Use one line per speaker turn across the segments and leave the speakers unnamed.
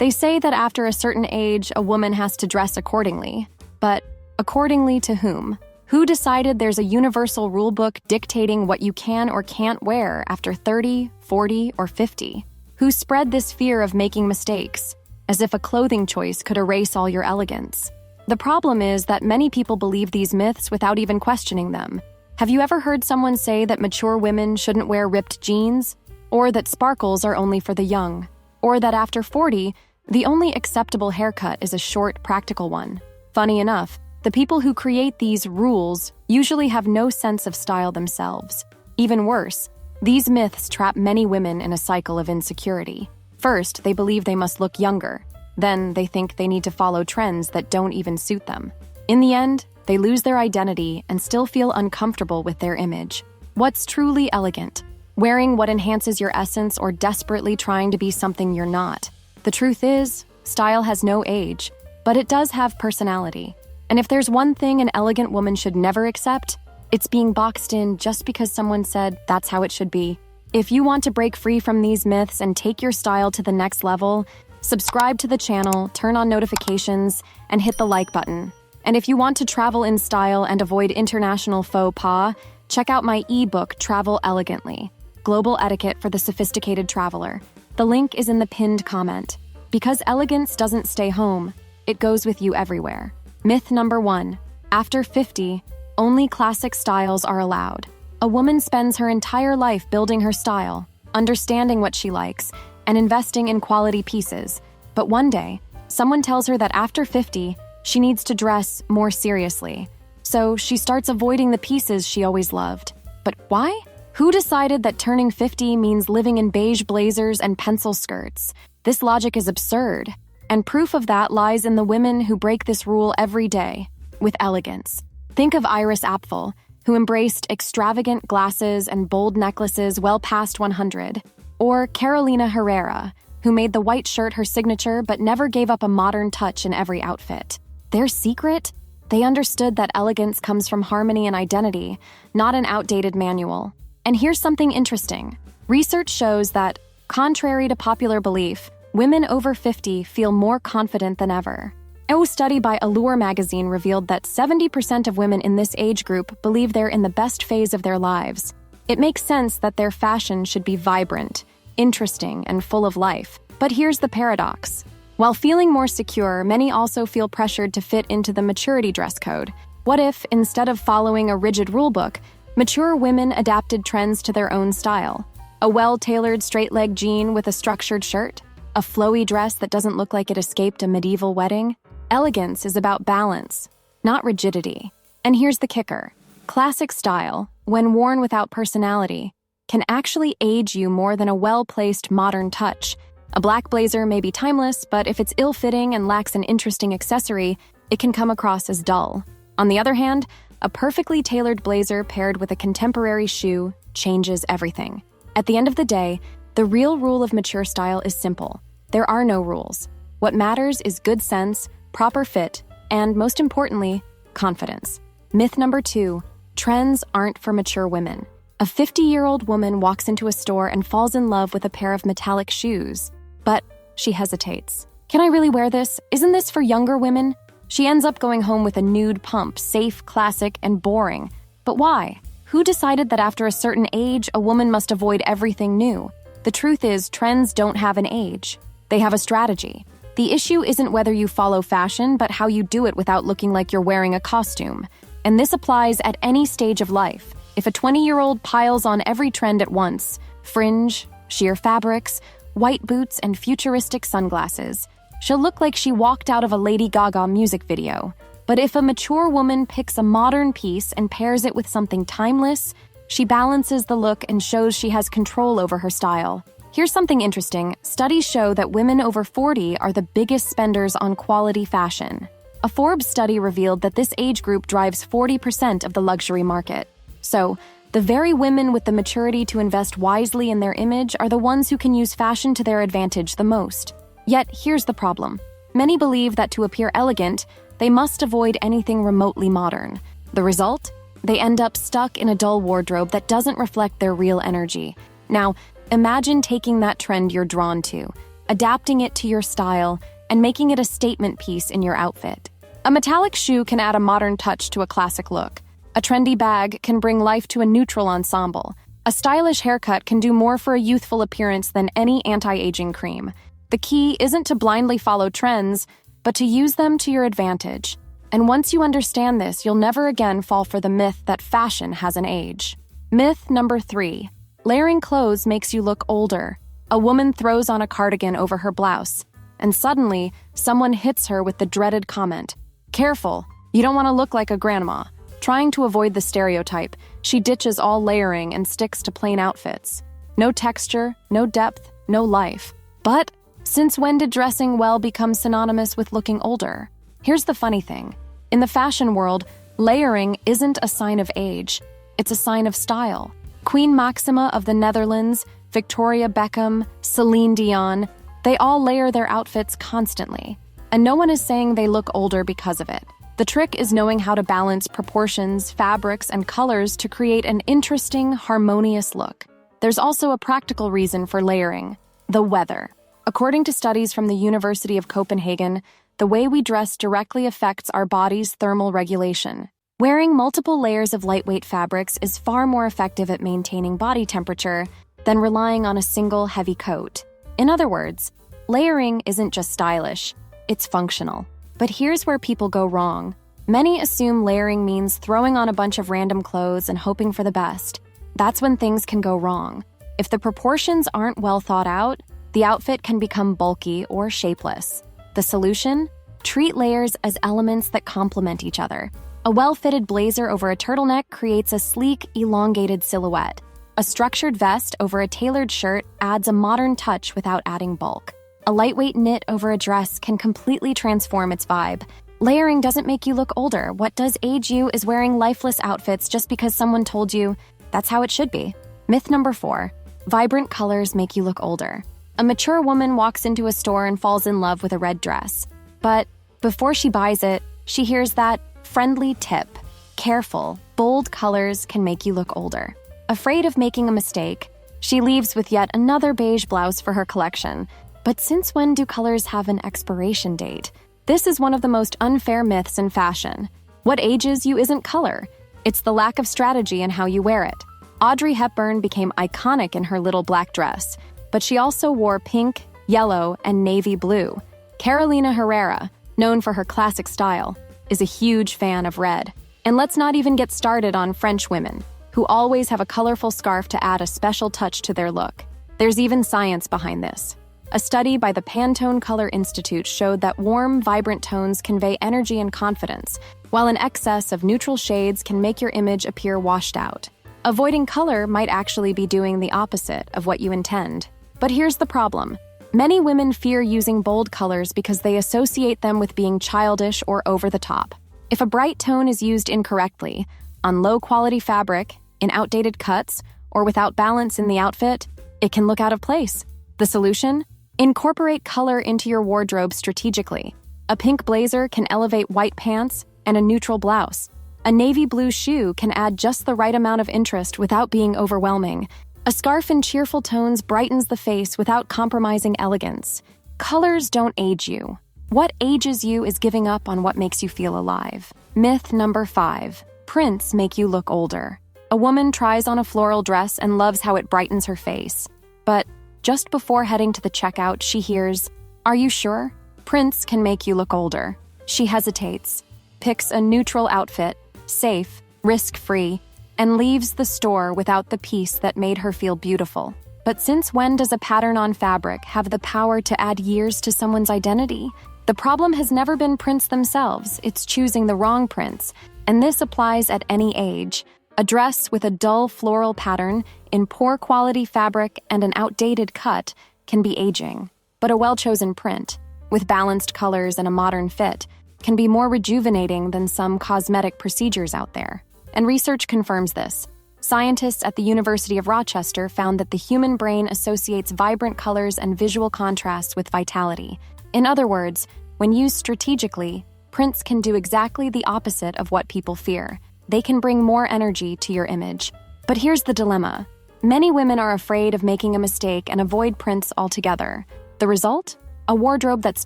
They say that after a certain age, a woman has to dress accordingly. But accordingly to whom? Who decided there's a universal rule book dictating what you can or can't wear after 30, 40, or 50? Who spread this fear of making mistakes, as if a clothing choice could erase all your elegance? The problem is that many people believe these myths without even questioning them. Have you ever heard someone say that mature women shouldn't wear ripped jeans? Or that sparkles are only for the young? Or that after 40, the only acceptable haircut is a short, practical one? Funny enough, the people who create these rules usually have no sense of style themselves. Even worse, these myths trap many women in a cycle of insecurity. First, they believe they must look younger. Then, they think they need to follow trends that don't even suit them. In the end, they lose their identity and still feel uncomfortable with their image. What's truly elegant? Wearing what enhances your essence or desperately trying to be something you're not? The truth is, style has no age, but it does have personality. And if there's one thing an elegant woman should never accept, it's being boxed in just because someone said that's how it should be. If you want to break free from these myths and take your style to the next level, subscribe to the channel, turn on notifications, and hit the like button. And if you want to travel in style and avoid international faux pas, check out my ebook, Travel Elegantly: Global Etiquette for the Sophisticated Traveler. The link is in the pinned comment. Because elegance doesn't stay home, it goes with you everywhere. Myth number 1. After 50, only classic styles are allowed. A woman spends her entire life building her style, understanding what she likes, and investing in quality pieces. But one day, someone tells her that after 50, she needs to dress more seriously. So she starts avoiding the pieces she always loved. But why? Who decided that turning 50 means living in beige blazers and pencil skirts? This logic is absurd. And proof of that lies in the women who break this rule every day, with elegance. Think of Iris Apfel, who embraced extravagant glasses and bold necklaces well past 100. Or Carolina Herrera, who made the white shirt her signature but never gave up a modern touch in every outfit. Their secret? They understood that elegance comes from harmony and identity, not an outdated manual. And here's something interesting. Research shows that, contrary to popular belief, women over 50 feel more confident than ever. A study by Allure magazine revealed that 70% of women in this age group believe they're in the best phase of their lives. It makes sense that their fashion should be vibrant, interesting, and full of life. But here's the paradox. While feeling more secure, many also feel pressured to fit into the maturity dress code. What if, instead of following a rigid rulebook, mature women adapted trends to their own style? A well-tailored straight-leg jean with a structured shirt? A flowy dress that doesn't look like it escaped a medieval wedding? Elegance is about balance, not rigidity. And here's the kicker. Classic style, when worn without personality, can actually age you more than a well-placed modern touch. A black blazer may be timeless, but if it's ill-fitting and lacks an interesting accessory, it can come across as dull. On the other hand, a perfectly tailored blazer paired with a contemporary shoe changes everything. At the end of the day, the real rule of mature style is simple. There are no rules. What matters is good sense, proper fit, and most importantly, confidence. Myth number 2, trends aren't for mature women. A 50-year-old woman walks into a store and falls in love with a pair of metallic shoes. But she hesitates. Can I really wear this? Isn't this for younger women? She ends up going home with a nude pump, safe, classic, and boring. But why? Who decided that after a certain age, a woman must avoid everything new? The truth is, trends don't have an age. They have a strategy. The issue isn't whether you follow fashion, but how you do it without looking like you're wearing a costume. And this applies at any stage of life. If a 20-year-old piles on every trend at once, fringe, sheer fabrics, white boots, and futuristic sunglasses, she'll look like she walked out of a Lady Gaga music video. But if a mature woman picks a modern piece and pairs it with something timeless, she balances the look and shows she has control over her style. Here's something interesting. Studies show that women over 40 are the biggest spenders on quality fashion. A Forbes study revealed that this age group drives 40% of the luxury market. So, the very women with the maturity to invest wisely in their image are the ones who can use fashion to their advantage the most. Yet, here's the problem. Many believe that to appear elegant, they must avoid anything remotely modern. The result? They end up stuck in a dull wardrobe that doesn't reflect their real energy. Now, imagine taking that trend you're drawn to, adapting it to your style, and making it a statement piece in your outfit. A metallic shoe can add a modern touch to a classic look. A trendy bag can bring life to a neutral ensemble. A stylish haircut can do more for a youthful appearance than any anti-aging cream. The key isn't to blindly follow trends, but to use them to your advantage. And once you understand this, you'll never again fall for the myth that fashion has an age. Myth number 3. Layering clothes makes you look older. A woman throws on a cardigan over her blouse, and suddenly, someone hits her with the dreaded comment, "Careful, you don't want to look like a grandma." Trying to avoid the stereotype, she ditches all layering and sticks to plain outfits. No texture, no depth, no life. But since when did dressing well become synonymous with looking older? Here's the funny thing. In the fashion world, layering isn't a sign of age. It's a sign of style. Queen Maxima of the Netherlands, Victoria Beckham, Celine Dion, they all layer their outfits constantly. And no one is saying they look older because of it. The trick is knowing how to balance proportions, fabrics, and colors to create an interesting, harmonious look. There's also a practical reason for layering: the weather. According to studies from the University of Copenhagen, the way we dress directly affects our body's thermal regulation. Wearing multiple layers of lightweight fabrics is far more effective at maintaining body temperature than relying on a single heavy coat. In other words, layering isn't just stylish, it's functional. But here's where people go wrong. Many assume layering means throwing on a bunch of random clothes and hoping for the best. That's when things can go wrong. If the proportions aren't well thought out, the outfit can become bulky or shapeless. The solution? Treat layers as elements that complement each other. A well-fitted blazer over a turtleneck creates a sleek, elongated silhouette. A structured vest over a tailored shirt adds a modern touch without adding bulk. A lightweight knit over a dress can completely transform its vibe. Layering doesn't make you look older. What does age you is wearing lifeless outfits just because someone told you that's how it should be. Myth number 4. Vibrant colors make you look older. A mature woman walks into a store and falls in love with a red dress. But before she buys it, she hears that friendly tip: careful, bold colors can make you look older. Afraid of making a mistake, she leaves with yet another beige blouse for her collection. But since when do colors have an expiration date? This is one of the most unfair myths in fashion. What ages you isn't color. It's the lack of strategy in how you wear it. Audrey Hepburn became iconic in her little black dress, but she also wore pink, yellow, and navy blue. Carolina Herrera, known for her classic style, is a huge fan of red. And let's not even get started on French women, who always have a colorful scarf to add a special touch to their look. There's even science behind this. A study by the Pantone Color Institute showed that warm, vibrant tones convey energy and confidence, while an excess of neutral shades can make your image appear washed out. Avoiding color might actually be doing the opposite of what you intend. But here's the problem. Many women fear using bold colors because they associate them with being childish or over the top. If a bright tone is used incorrectly, on low-quality fabric, in outdated cuts, or without balance in the outfit, it can look out of place. The solution? Incorporate color into your wardrobe strategically. A pink blazer can elevate white pants and a neutral blouse. A navy blue shoe can add just the right amount of interest without being overwhelming. A scarf in cheerful tones brightens the face without compromising elegance. Colors don't age you. What ages you is giving up on what makes you feel alive. Myth number 5. Prints make you look older. A woman tries on a floral dress and loves how it brightens her face. But just before heading to the checkout, she hears, "Are you sure? Prints can make you look older." She hesitates, picks a neutral outfit, safe, risk-free, and leaves the store without the piece that made her feel beautiful. But since when does a pattern on fabric have the power to add years to someone's identity? The problem has never been prints themselves, it's choosing the wrong prints, and this applies at any age. A dress with a dull floral pattern, in poor quality fabric, and an outdated cut can be aging. But a well-chosen print, with balanced colors and a modern fit, can be more rejuvenating than some cosmetic procedures out there. And research confirms this. Scientists at the University of Rochester found that the human brain associates vibrant colors and visual contrasts with vitality. In other words, when used strategically, prints can do exactly the opposite of what people fear. They can bring more energy to your image. But here's the dilemma. Many women are afraid of making a mistake and avoid prints altogether. The result? A wardrobe that's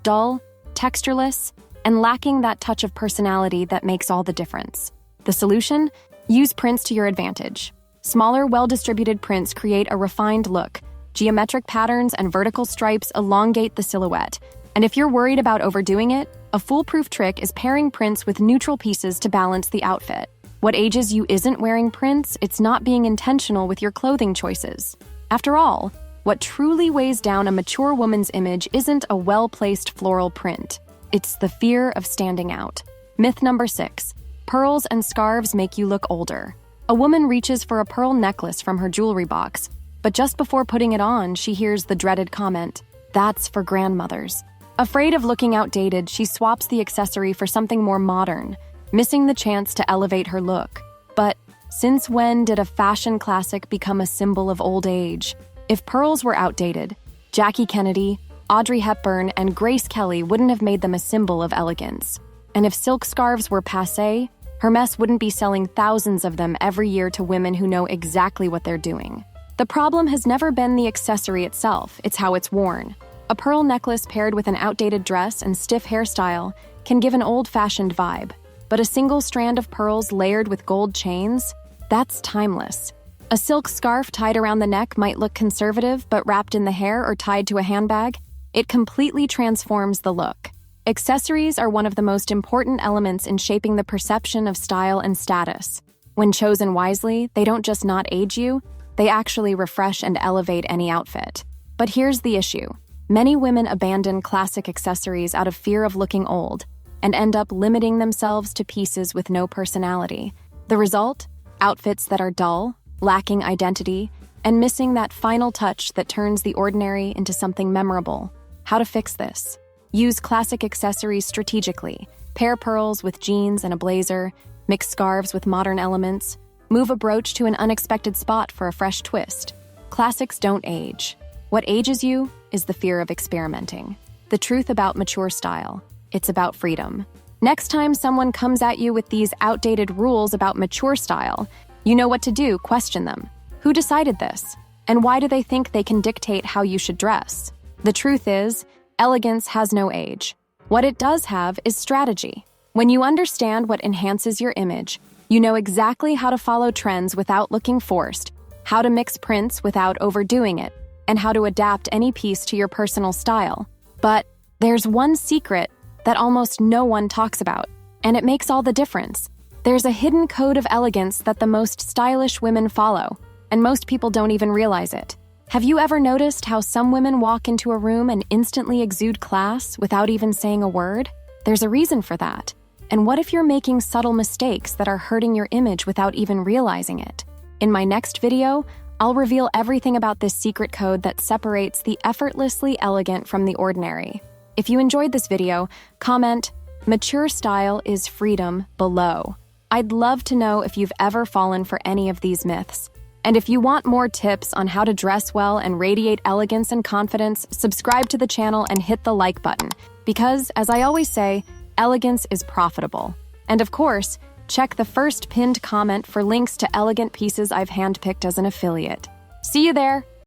dull, textureless, and lacking that touch of personality that makes all the difference. The solution? Use prints to your advantage. Smaller, well-distributed prints create a refined look. Geometric patterns and vertical stripes elongate the silhouette. And if you're worried about overdoing it, a foolproof trick is pairing prints with neutral pieces to balance the outfit. What ages you isn't wearing prints? It's not being intentional with your clothing choices. After all, what truly weighs down a mature woman's image isn't a well-placed floral print. It's the fear of standing out. Myth number 6. Pearls and scarves make you look older. A woman reaches for a pearl necklace from her jewelry box, but just before putting it on, she hears the dreaded comment, "That's for grandmothers." Afraid of looking outdated, she swaps the accessory for something more modern, missing the chance to elevate her look. But since when did a fashion classic become a symbol of old age? If pearls were outdated, Jackie Kennedy, Audrey Hepburn, and Grace Kelly wouldn't have made them a symbol of elegance. And if silk scarves were passé, Hermès wouldn't be selling thousands of them every year to women who know exactly what they're doing. The problem has never been the accessory itself, it's how it's worn. A pearl necklace paired with an outdated dress and stiff hairstyle can give an old-fashioned vibe, but a single strand of pearls layered with gold chains? That's timeless. A silk scarf tied around the neck might look conservative, but wrapped in the hair or tied to a handbag, it completely transforms the look. Accessories are one of the most important elements in shaping the perception of style and status. When chosen wisely, they don't just not age you, they actually refresh and elevate any outfit. But here's the issue. Many women abandon classic accessories out of fear of looking old and end up limiting themselves to pieces with no personality. The result? Outfits that are dull, lacking identity, and missing that final touch that turns the ordinary into something memorable. How to fix this? Use classic accessories strategically. Pair pearls with jeans and a blazer, mix scarves with modern elements, move a brooch to an unexpected spot for a fresh twist. Classics don't age. What ages you is the fear of experimenting. The truth about mature style, it's about freedom. Next time someone comes at you with these outdated rules about mature style, you know what to do, question them. Who decided this? And why do they think they can dictate how you should dress? The truth is, elegance has no age. What it does have is strategy. When you understand what enhances your image, you know exactly how to follow trends without looking forced, how to mix prints without overdoing it, and how to adapt any piece to your personal style. But there's one secret that almost no one talks about, and it makes all the difference. There's a hidden code of elegance that the most stylish women follow, and most people don't even realize it. Have you ever noticed how some women walk into a room and instantly exude class without even saying a word? There's a reason for that. And what if you're making subtle mistakes that are hurting your image without even realizing it? In my next video, I'll reveal everything about this secret code that separates the effortlessly elegant from the ordinary. If you enjoyed this video, comment, "Mature style is freedom," below. I'd love to know if you've ever fallen for any of these myths. And if you want more tips on how to dress well and radiate elegance and confidence, subscribe to the channel and hit the like button. Because, as I always say, elegance is profitable. And of course, check the first pinned comment for links to elegant pieces I've handpicked as an affiliate. See you there!